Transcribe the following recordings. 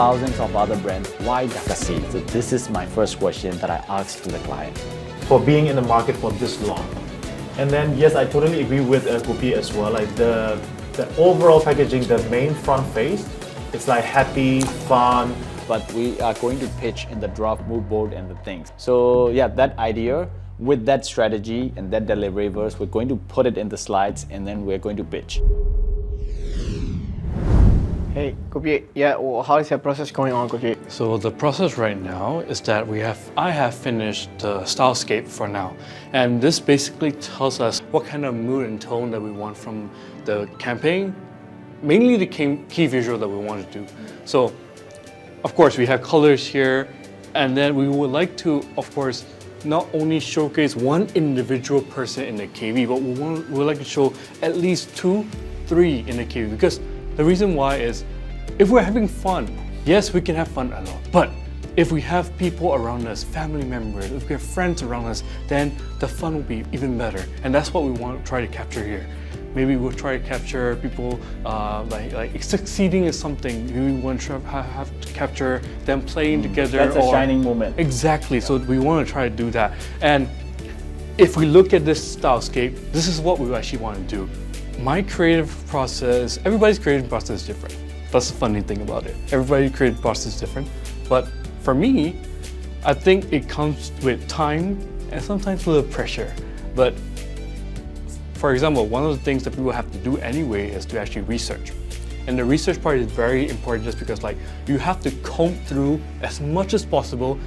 thousands of other brands, why Dakasi? So this is my first question that I asked to the client. For being in the market for this long. And then yes, I totally agree with Gupi as well. Like the overall packaging, the main front face, it's like happy, fun. But we are going to pitch in the draft mood board and the things. So yeah, that idea with that strategy and that delivery verse, we're going to put it in the slides and then we're going to pitch. Hey, Gupi, yeah, well, how is your process going on, Gupi? So the process right now is that I have finished the stylescape for now. And this basically tells us what kind of mood and tone that we want from the campaign, mainly the key visual that we want to do. So, of course, we have colors here, and then we would like to, of course, not only showcase one individual person in the KV, but we would like to show at least 2, 3 in the KV, because the reason why is, if we're having fun, yes, we can have fun a lot, but if we have people around us, family members, if we have friends around us, then the fun will be even better. And that's what we want to try to capture here. Maybe we'll try to capture people like succeeding in something. We want to have to capture them playing together. That's a shining moment. Exactly, yeah. So we want to try to do that. And if we look at this stylescape, this is what we actually want to do. My creative process, everybody's creative process is different. That's the funny thing about it. Everybody's creative process is different. But for me, I think it comes with time and sometimes a little pressure. But for example, one of the things that people have to do anyway is to actually research. And the research part is very important just because you have to comb through as much as possible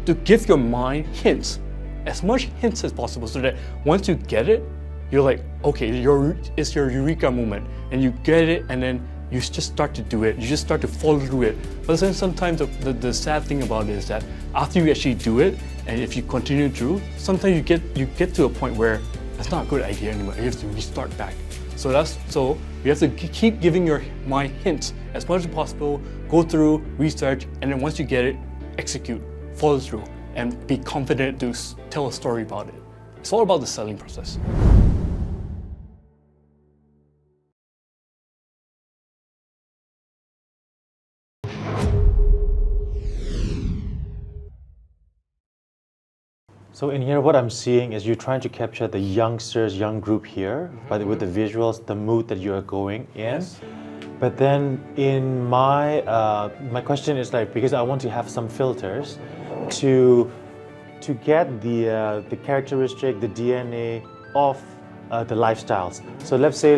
to give your mind hints, as much hints as possible, so that once you get it, you're like, okay, it's your eureka moment, and you get it, and then you just start to do it. You just start to follow through it. But then sometimes the sad thing about it is that after you actually do it, and if you continue through, sometimes you get to a point where it's not a good idea anymore. You have to restart back. So you have to keep giving your mind hints as much as possible. Go through, research, and then once you get it, execute, follow through, and be confident to tell a story about it. It's all about the selling process. So in here, what I'm seeing is you're trying to capture the youngsters, young group here, but with the visuals, the mood that you are going in. Yes. But then in my question is because I want to have some filters to get the characteristic, the DNA of the lifestyles. So let's say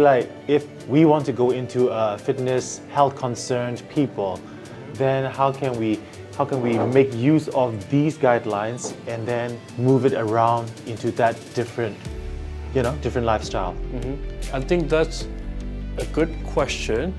if we want to go into fitness, health concerned people, then how can we make use of these guidelines and then move it around into that different lifestyle? I think that's a good question.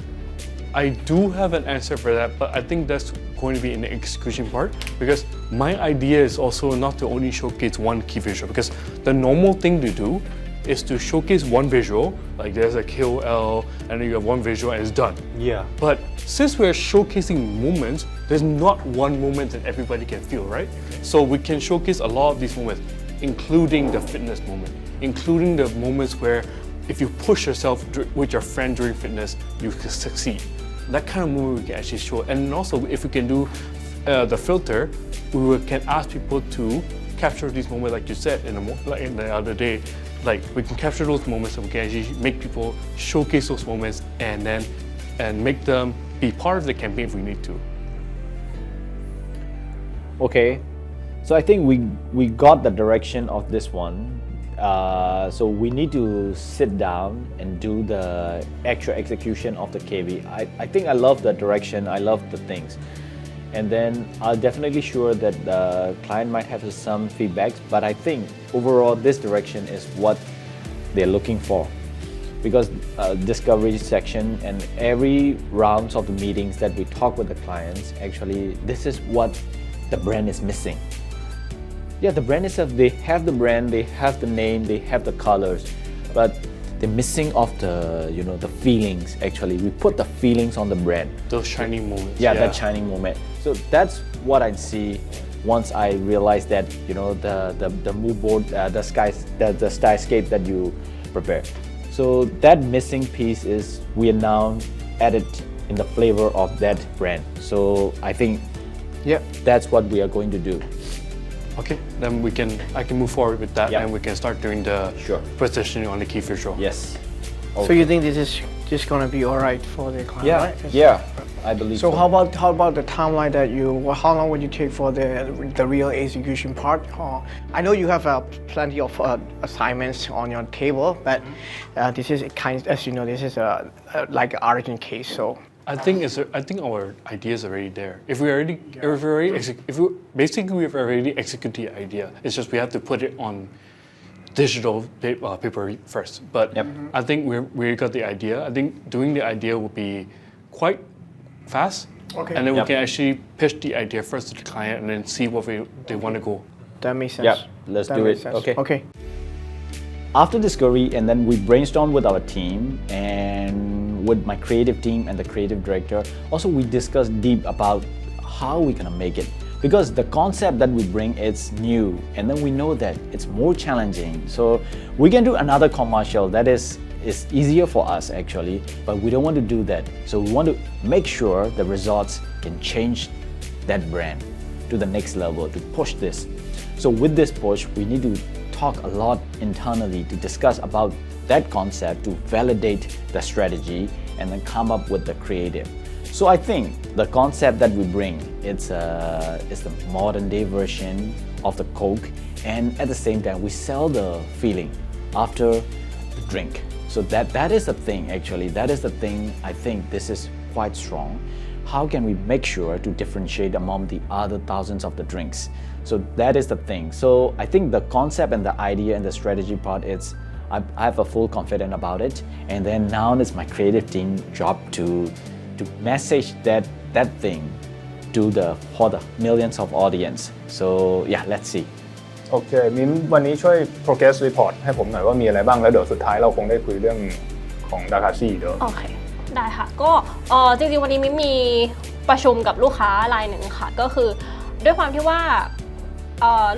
I do have an answer for that, but I think that's going to be in the execution part, because my idea is also not to only showcase one key visual, because the normal thing to do is to showcase one visual, like there's a KOL, and then you have one visual and it's done. Yeah. But since we're showcasing moments, there's not one moment that everybody can feel, right? So we can showcase a lot of these moments, including the fitness moment, including the moments where if you push yourself with your friend during fitness, you can succeed. That kind of moment we can actually show. And also, if we can do the filter, we can ask people to capture these moments, like you said in the other day. Like, we can capture those moments and we can actually make people showcase those moments and make them be part of the campaign if we need to. Okay, so I think we got the direction of this one. So we need to sit down and do the actual execution of the KV. I think I love the direction, I love the things. And then I'll definitely sure that the client might have some feedbacks, but I think overall this direction is what they're looking for. Because discovery section and every rounds of the meetings that we talk with the clients, actually this is what the brand is missing. Yeah, the brand itself, they have the brand, they have the name, they have the colors, but they're missing of the the feelings. Actually, we put the feelings on the brand. Those shining moments. Yeah, that shining moment. So that's what I see once I realized that the mood board, the skyscape that you prepared. So that missing piece is we are now added in the flavor of that brand. So I think Yeah. that's what we are going to do. Okay, then I can move forward with that, Yeah. and we can start doing the Sure. positioning on the key visual. Yes. So you think this is just gonna be all right for the client, Yeah. right? Yeah. I believe So how about the timeline that how long would you take for the real execution part? I know you have plenty of assignments on your table, but this is as you know, this is like an urgent case. So I think our idea is already there. Basically we've already executed the idea. It's just we have to put it on digital paper first. But I think we got the idea. I think doing the idea will be quite fast. Okay. And then we can actually pitch the idea first to the client and then see what they want to go. that makes sense. Yep, let's That do makes it. sense. Okay. Okay. After discovery, and then we brainstorm with our team and with my creative team and the creative director. Also, we discuss deep about how we're gonna make it, because the concept that we bring is new, and then we know that it's more challenging. So we can do another commercial that is easier for us actually, but we don't want to do that. So we want to make sure the results can change that brand to the next level, to push this. So with this push, we need to talk a lot internally to discuss about that concept, to validate the strategy, and then come up with the creative. So I think the concept that we bring, it's the modern day version of the Coke, and at the same time we sell the feeling after the drink. So that is the thing actually, that is the thing I think this is quite strong. How can we make sure to differentiate among the other thousands of the drinks? So that is the thing. So I think the concept and the idea and the strategy part, I have a full confidence about it. And then now it's my creative team job to message that thing to for the millions of audience. So yeah, let's see. โอเคมิ้มวันนี้ช่วย progress report ให้ผมหน่อยว่ามีอะไรบ้างแล้วเดี๋ยวสุดท้ายเราคงได้คุยเรื่องของ Dakasi เดี๋ยว โอเคได้ค่ะก็จริงๆวันนี้มิมีประชุมกับลูกค้ารายหนึ่งค่ะก็คือด้วยความที่ว่า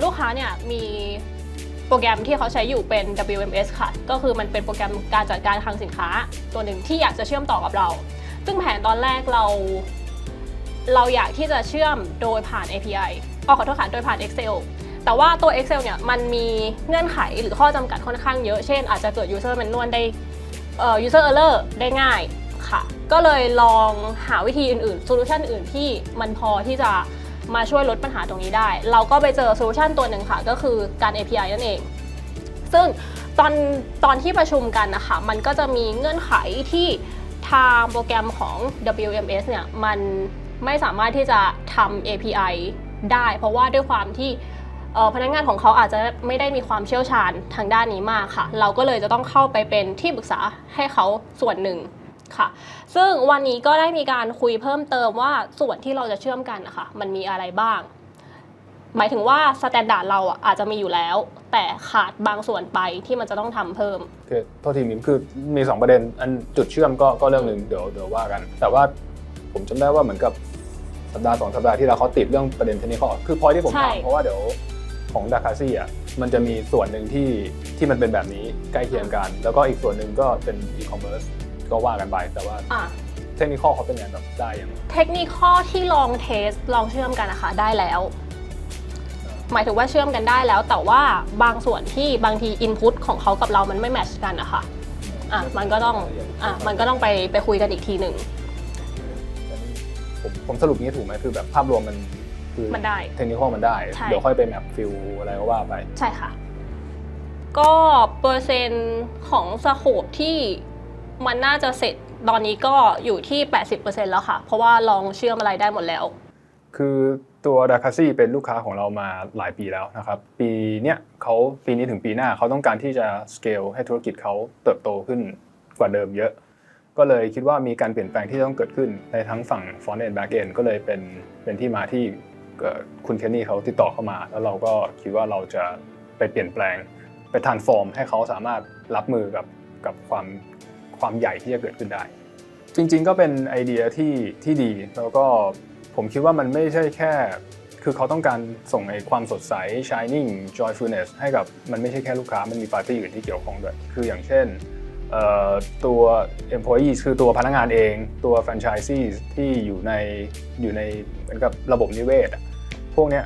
ลูกค้าเนี่ยมีโปรแกรมที่เขาใช้อยู่เป็น WMS ค่ะก็คือมันเป็นโปรแกรมการจัดการคลังสินค้าตัวหนึ่งที่อยากจะเชื่อมต่อกับเราซึ่งแผนตอนแรกเราอยากที่จะเชื่อมโดยผ่าน API ขอโทษค่ะโดยผ่าน Excel แต่ว่าตัว Excel เนี่ยมันมีเงื่อนไขหรือข้อจำกัดค่อนข้างเยอะเช่นอาจจะเกิด user manual ได้user error ได้ง่ายค่ะก็เลยลองหาวิธีอื่นๆโซลูชันอื่นที่มันพอที่จะมาช่วยลดปัญหาตรงนี้ได้เราก็ไปเจอโซลูชันตัวหนึ่งค่ะก็คือการ API นั่นเองซึ่งตอนที่ประชุมกันนะคะมันก็จะมีเงื่อนไขที่ทางโปรแกรมของ WMS เนี่ยมันไม่สามารถที่จะทำ API ได้เพราะว่าด้วยความที่พนักงานของเขาอาจจะไม่ได้มีความเชี่ยวชาญทางด้านนี้มากค่ะเราก็เลยจะต้องเข้าไปเป็นที่ปรึกษาให้เขาส่วนหนึ่งค่ะซึ่งวันนี้ก็ได้มีการคุยเพิ่มเติมว่าส่วนที่เราจะเชื่อมกันนะคะมันมีอะไรบ้างหมายถึงว่าสแตนดาร์ดเราอาจจะมีอยู่แล้วแต่ขาดบางส่วนไปที่มันจะต้องทำเพิ่มโอเคโทษทีมิ้มคือมี2ประเด็นอันจุดเชื่อมก็เรื่องนึงเดี๋ยวว่ากันแต่ว่าผมจำได้ว่าเหมือนกับสัปดาห์2สัปดาห์ที่แล้วเขาติดเรื่องประเด็นเทคนิคคือพอยที่ผมถามเพราะว่าเดี๋ยวของ Dakasi มันจะมีส่วนหนึ่งที่มันเป็นแบบนี้ใกล้เคียงกันแล้วก็อีกส่วนหนึ่งก็เป็น e-commerce ก็ว่ากันไปแต่ว่าเทคนิคเขาเป็นยังไงแบบได้ยังเทคนิคที่ลองเทสลองเชื่อมกันนะคะได้แล้วหมายถึงว่าเชื่อมกันได้แล้วแต่ว่าบางส่วนที่บางที input ของเขากับเรามันไม่แมทช์กันนะคะมันก็ต้องไปคุยกันอีกทีหนึ่งผมสรุปนี้ถูกไหมคือแบบภาพรวมมันได้เทคนิคมันได้เดี๋ยวค่อยไปแมปฟิลอะไรก็ว่าไปใช่ค่ะก็เปอร์เซ็นต์ของสโคปที่มันน่าจะเสร็จตอนนี้ก็อยู่ที่ 80% แล้วค่ะเพราะว่าลองเชื่อมอะไรได้หมดแล้วคือตัว Dakasi เป็นลูกค้าของเรามาหลายปีแล้วนะครับปีนี้ถึงปีหน้าเขาต้องการที่จะ scale ให้ธุรกิจเขาเติบโตขึ้นกว่าเดิมเยอะก็เลยคิดว่ามีการเปลี่ยนแปลงที่ต้องเกิดขึ้นในทั้งฝั่ง front end back end ก็เลยเป็นที่มาที่คุณเคนนี่เขาติดต่อเข้ามาแล้วเราก็คิดว่าเราจะไปเปลี่ยนแปลงไป transform ให้เขาสามารถรับมือกับความใหญ่ที่จะเกิดขึ้นได้จริงๆก็เป็นไอเดียที่ดีแล้วก็ผมคิดว่ามันไม่ใช่แค่คือเขาต้องการส่งความสดใส shining joyfulness ให้กับมันไม่ใช่แค่ลูกค้ามันมีปาร์ตี้อื่นที่เกี่ยวข้องด้วยคืออย่างเช่น ตัว employees คือตัวพนักงานเองตัว franchisees ที่อยู่ในเหมือนกับระบบนิเวศพวกเนี้ย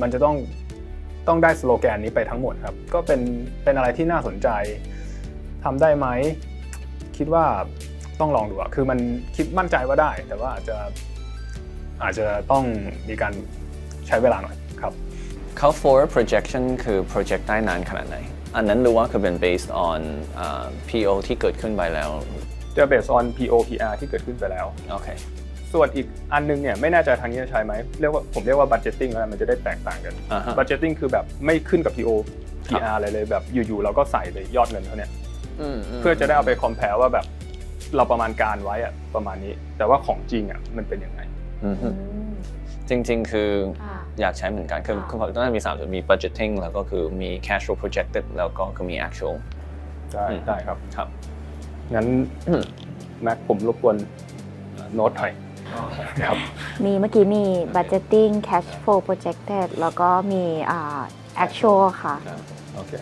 มันจะต้องได้สโลแกนนี้ไปทั้งหมดครับก็เป็นอะไรที่น่าสนใจทำได้ไหมคิดว่าต้องลองดูคือมันคิดมั่นใจว่าได้แต่ว่าอาจจะต้องมีการใช้เวลาหน่อยครับเขา forward projection คือ project ได้นานขนาดไหนอันนั้นรู้ว่าคือเป็น based on PO ที่เกิดขึ้นไปแล้วจะ based on PO PR ที่เกิดขึ้นไปแล้วโอเคส่วนอีกอันนึงเนี่ยไม่แน่ใจทางนี้จะใช้ไหมผมเรียกว่า budgeting แล้วมันจะได้แตกต่างกัน budgeting คือแบบไม่ขึ้นกับ PO PR อะไรเลยแบบอยู่ๆเราก็ใส่เลยยอดเงินเท่านี้เพื่อจะได้เอาไป compare ว่าแบบเราประมาณการไว้ประมาณนี้แต่ว่าของจริงมันเป็นยังไงจริงๆคืออยากใช้เหมือนกันคือต้องมี3จุดมี budgeting แล้วก็คือมี cash flow projected แล้วก็คือมี actual ได้ครับครับงั้นแม็กผมรบกวนโน้ตหน่อยครับเมื่อกี้มี budgeting cash flow projected แล้วก็มี actual ค่ะโอเค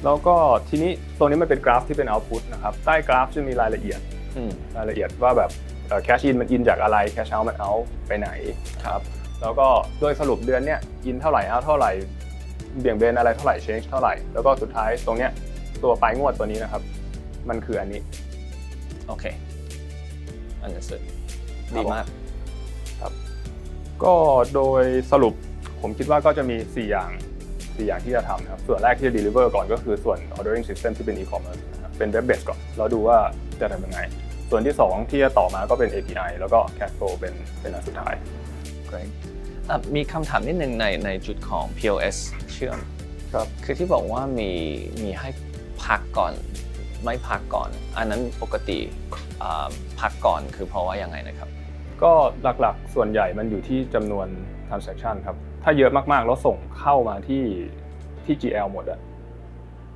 แล้วก็ทีนี้ตรงนี้มันเป็นกราฟที่เป็น output นะครับใต้กราฟจะมีรายละเอียดว่าแบบcash in มัน in จากอะไร cash out มัน out ไปไหนครับแล้วก็โดยสรุปเดือนเนี้ย in เท่าไหร่ out เท่าไหร่เบี่ยงเบนอะไรเท่าไหร่ change เท่าไหร่แล้วก็สุดท้ายตรงเนี้ยตัวปลายงวดตัวนี้นะครับมันคืออันนี้โอเคunderstood ดีมากครับก็โดยสรุปผมคิดว่าก็จะมี4อย่างที่จะทำนะครับส่วนแรกที่จะ deliver ก่อนก็คือส่วน ordering system ที่เป็น e-commerce เป็น web based ก่อนเราดูว่าจะทำยังไงส่วนที่2ที่จะต่อมาก็เป็น API แล้วก็ cash flow เป็นอันสุดท้าย Great มีคำถามนิดนึงในจุดของ POS เชื่อมครับคือที่บอกว่ามีให้พักก่อนไม่พักก่อนอันนั้นปกติพักก่อนคือเพราะว่ายังไงนะครับก็หลักๆส่วนใหญ่มันอยู่ที่จำนวน transaction ครับถ้าเยอะมากๆแล้วส่งเข้ามาที่ GL หมด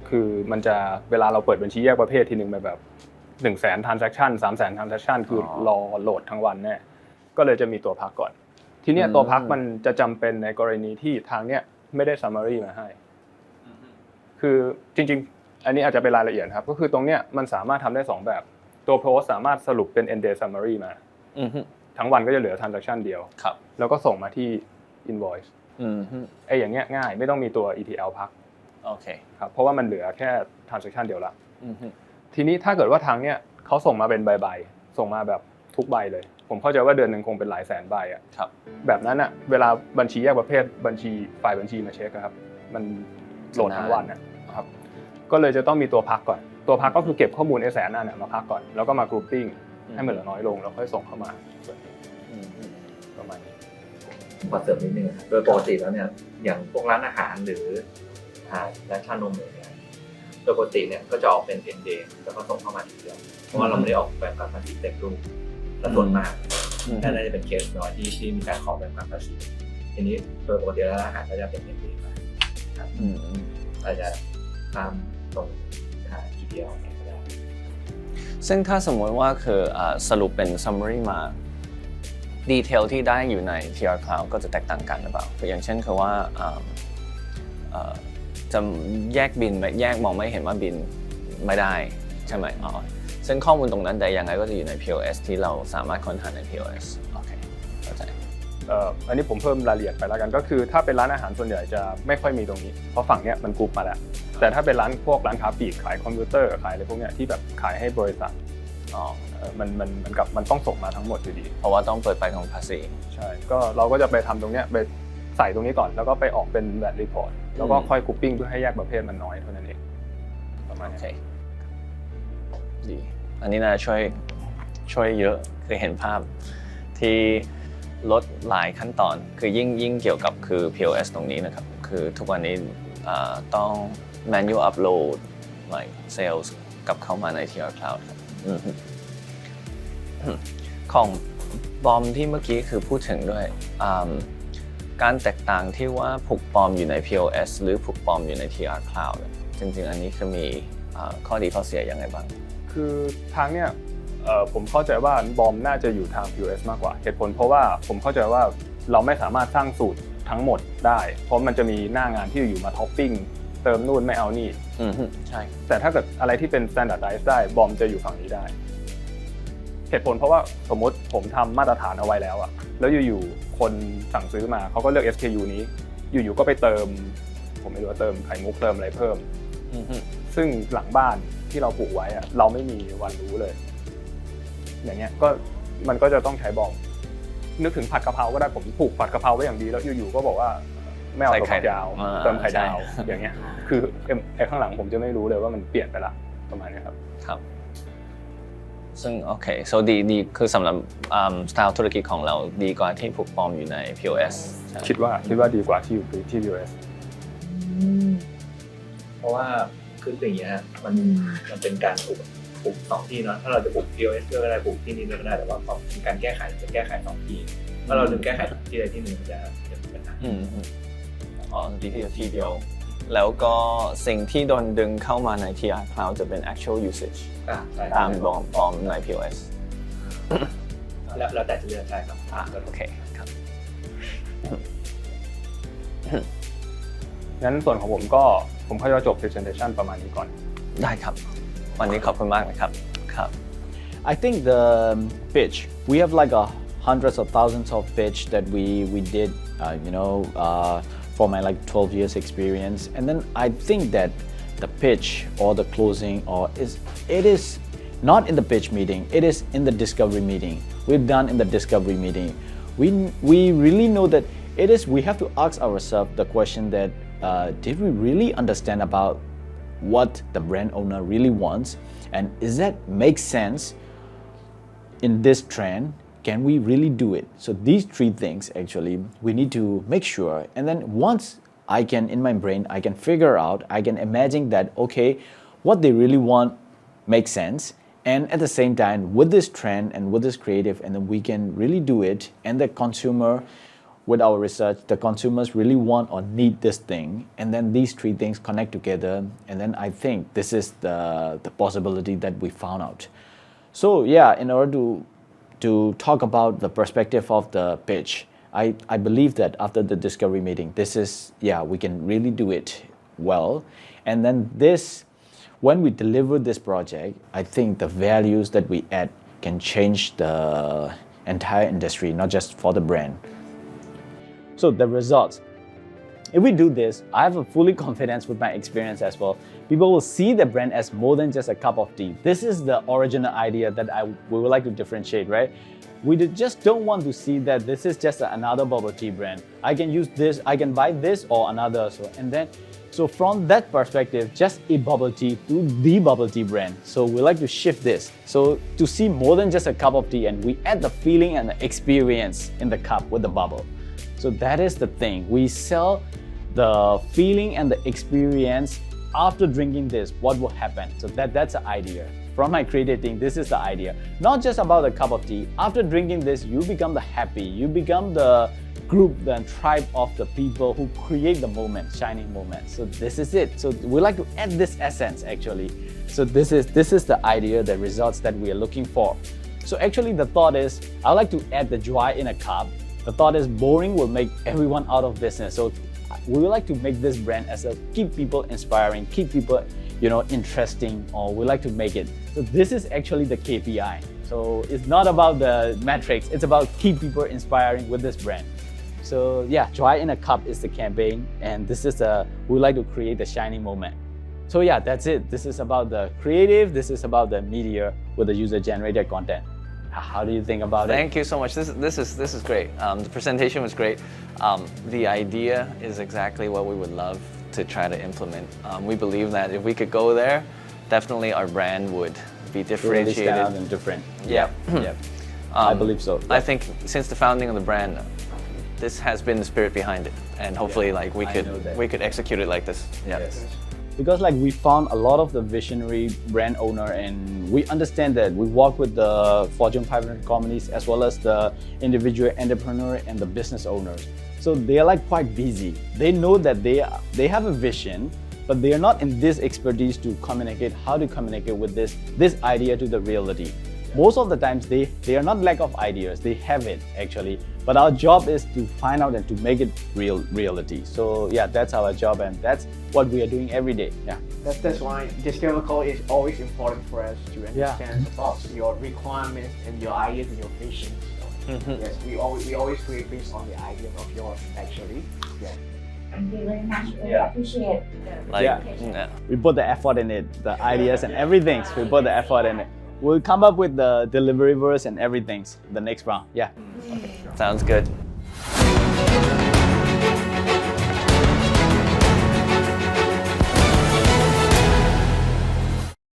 คือมันจะเวลาเราเปิดบัญชีแยกประเภททีนึงแบบ 100,000 transaction 300,000 transaction คือรอโหลดทั้งวันแน่ก็เลยจะมีตัวพักก่อนทีนี้ตัวพักมันจะจำเป็นในกรณีที่ทางเนี้ยไม่ได้ summary มาให้คือจริงๆอันนี้อาจจะเป็นรายละเอียดครับก็คือตรงเนี้ยมันสามารถทำได้2แบบตัว post สามารถสรุปเป็น end day summary มาทั้งวันก็จะเหลือ transaction เดียวแล้วก็ส่งมาที่ invoice อย่างเงี้ยง่ายไม่ต้องมีตัว ETL พักโอเคครับเพราะว่ามันเหลือแค่ transaction เดียวละทีนี้ถ้าเกิดว่าทางเนี้ยเขาส่งมาเป็นใบส่งมาแบบทุกใบเลยผมเข้าใจว่าเดือนนึงคงเป็นหลายแสนใบแบบนั้นเวลาบัญชีแยกประเภทบัญชีฝ่ายบัญชีมาเช็คครับมันโหลดทั้งวันนะครับก็เลยจะต้องมีตัวพักก่อนตัวพักก็คือเก็บข้อมูลไอ้แสนนั่นมาพักก่อนแล้วก็มา grouping ให้มันเหลือน้อยลงแล้วค่อยส่งเข้ามาประมาณนี้ขอเสริมนิดนึงโดยปกติแล้วเนี่ยอย่างพวกร้านอาหารหรือร้านชานมเนี่ยโดยปกติเนี่ยก็จะออกเป็น end day แล้วก็ส่งเข้ามาทีเดียวเพราะว่าเราไม่ได้ออกแบบการภาษีเต็มรูปและส่วนมากน่าจะเป็นเคสน้อยที่มีการขอแบบการภาษีทีนี้โดยปกติร้านอาหารก็จะเป็น end day ไปครับอาจจะตามตรงทีเดียวก็ได้ซึ่งถ้าสมมติว่าคือสรุปเป็น summary มาดีเทลที่ได้อยู่ใน TR Cloud ก็จะแตกต่างกันหรือเปล่าอย่างเช่นคือว่าจะแยกบินแยกมองไม่เห็นว่าบินไม่ได้ใช่ไหมซึ่งข้อมูลตรงนั้นใดยังไงก็จะอยู่ใน POS ที่เราสามารถค้นหาใน POS โอเคเข้าใจอันนี้ผมเพิ่มรายละเอียดไปแล้วกันก็คือถ้าเป็นร้านอาหารส่วนใหญ่จะไม่ค่อยมีตรงนี้เพราะฝั่งเนี้ยมันกรุ๊ปมาแล้วแต่ถ้าเป็นร้านค้าปลีกขายคอมพิวเตอร์ขายอะไรพวกเนี้ยที่แบบขายให้บริษัทมันต้องส่งมาทั้งหมดอยู่ดีเพราะว่าต้องเปิดไปของภาษีใช่ก็เราก็จะไปทำตรงเนี้ยไปใส่ตรงนี้ก่อนแล้วก็ไปออกเป็นแบบรีพอร์ตแล้วก็ค่อยกรุ๊ปปิ้งเพื่อให้แยกประเภทมันน้อยเท่านั้นเองประมาณนี้ดีอันนี้น่าช่วยเยอะคือเห็นภาพที่ลดหลายขั้นตอนคือยิ่งเกี่ยวกับคือ POS ตรงนี้นะครับคือทุกวันนี้ต้อง manual upload like sales กลับเข้ามาใน TR Cloud ครับของบอมที่เมื่อกี้คือพูดถึงด้วยการแตกต่างที่ว่าผูกปลอมอยู่ใน POS หรือผูกปลอมอยู่ใน TR Cloud จริงๆอันนี้คือมีข้อดีข้อเสียยังไงบ้างคือทางเนี้ยผมเข้าใจว่าบอมน่าจะอยู่ทาง POS มากกว่าเหตุผลเพราะว่าผมเข้าใจว่าเราไม่สามารถสร้างสูตรทั้งหมดได้เพราะมันจะมีหน้างานที่อยู่มาท็อปปิ้งไป ติมนู่นไม่เอานี่ ใช่ แต่ถ้าเกิดอะไรที่เป็น standardize ได้บอมจะอยู่ฝั่งนี้ได้เหตุผลเพราะว่าสมมติผมทำมาตรฐานเอาไว้แล้วอะแล้วอยู่ๆคนสั่งซื้อมาเขาก็เลือก SKU นี้อยู่ๆก็ไปเติมผมไม่รู้ว่าเติมไข่มุกเติมอะไรเพิ่มซึ่งหลังบ้านที่เราปลูกไว้อะเราไม่มีวันรู้เลยอย่างเงี้ยก็มันก็จะต้องใช้บอมนึกถึงผัดกะเพราก็ได้ผมปลูกผัดกะเพราไว้อย่างดีแล้วอยู่ๆก็บอกว่าไม่เอาถั่วฝักยาวเติมไข่ดาวอย่างเงี้ยคือไอ้ข้างหลังผมจะไม่รู้เลยว่ามันเปลี่ยนไปละประมาณนี้ครับครับซึ่งโอเค so ดีคือสำหรับสไตล์ธุรกิจของเราดีกว่าที่ผูกปอมอยู่ใน POS คิดว่าดีกว่าที่อยู่ที่ POS เพราะว่าคืออย่างเงี้ยมันเป็นการปลูกสองที่เนาะถ้าเราจะปลูก POS ก็ได้ปลูกที่นี่ก็ได้แต่ว่าพอมีการแก้ไขจะแก้ไขสองที่ถ้าเราดึงแก้ไขที่ใดที่หนึ่งจะเป็นปัญหาดีที่เดียวแล้วก็สิ่งที่โดนดึงเข้ามาใน TR Cloud จะเป็น actual usage ตามบอมใน POS แล้วแต่จะเลือกใช่ครับโอเคครับ งั้นส่วนของผมก็จะจบ presentation ประมาณนี้ก่อนได้ครับวันนี้ขอบคุณมากนะครับครับ I think the pitch, we have like hundreds of thousands of pitch that we did, for my like 12 years experience. And then I think that the pitch or the closing it is not in the pitch meeting, it is in the discovery meeting. We've done in the discovery meeting. We really know that we have to ask ourselves the question that did we really understand about what the brand owner really wants, and is that make sense in this trend? Can we really do it? So these three things actually we need to make sure, and then once I can in my brain I can figure out, I can imagine that okay, what they really want makes sense, and at the same time with this trend and with this creative, and then we can really do it, and the consumer, with our research, the consumers really want or need this thing, and then these three things connect together, and then I think this is the possibility that we found out. So yeah, in order to talk about the perspective of the pitch, I believe that after the discovery meeting, we can really do it well, and then when we deliver this project, I think the values that we add can change the entire industry, not just for the brand. So the results. If we do this, I have a fully confidence with my experience as well. People will see the brand as more than just a cup of tea. This is the original idea that we would like to differentiate, right? We just don't want to see that this is just another bubble tea brand. I can use this, I can buy this or another. So from that perspective, just a bubble tea to the bubble tea brand. So we like to shift this. So to see more than just a cup of tea, and we add the feeling and the experience in the cup with the bubble. So that is the thing. We sell the feeling and the experience after drinking this, what will happen. So that's the idea. From my creative thing, this is the idea. Not just about a cup of tea. After drinking this, you become the happy. You become the group, the tribe of the people who create the moment, shining moment. So this is it. So we like to add this essence actually. So this is the idea, the results that we are looking for. So actually the thought is, I like to add the joy in a cup. The thought is boring will make everyone out of business. So we would like to make this brand as keep people inspiring, keep people, interesting, or we like to make it. So this is actually the KPI. So it's not about the metrics, it's about keep people inspiring with this brand. So yeah, joy in a cup is the campaign, and we like to create the shining moment. So yeah, that's it. This is about the creative, this is about the media with the user-generated content. How do you think about it? Thank you so much. This is great. The presentation was great. The idea is exactly what we would love to try to implement. We believe that if we could go there, definitely our brand would be differentiated. Really stand out and different. Yeah. Yeah. I believe so. I think since the founding of the brand, this has been the spirit behind it, and hopefully, we could execute it like this. Yeah. Yes. Because we found a lot of the visionary brand owner, and we understand that we work with the Fortune 500 companies as well as the individual entrepreneur and the business owners. So they are quite busy. They know that they have a vision, but they are not in this expertise to communicate how to communicate with this idea to the reality. Most of the times they are not lack of ideas, they have it actually. But our job is to find out and to make it reality. So yeah, that's our job and that's what we are doing every day. Yeah. That's why discover code is always important for us to understand about your requirements and your ideas and your vision. So, yes, we always create based on the ideas of yours actually. Yeah. Thank you very much. We Yeah. appreciate the Yeah. presentation. We put the effort in it, the ideas and everything. We put the effort in it. We'll come up with the delivery verse and everything the next round. Yeah. Sounds good.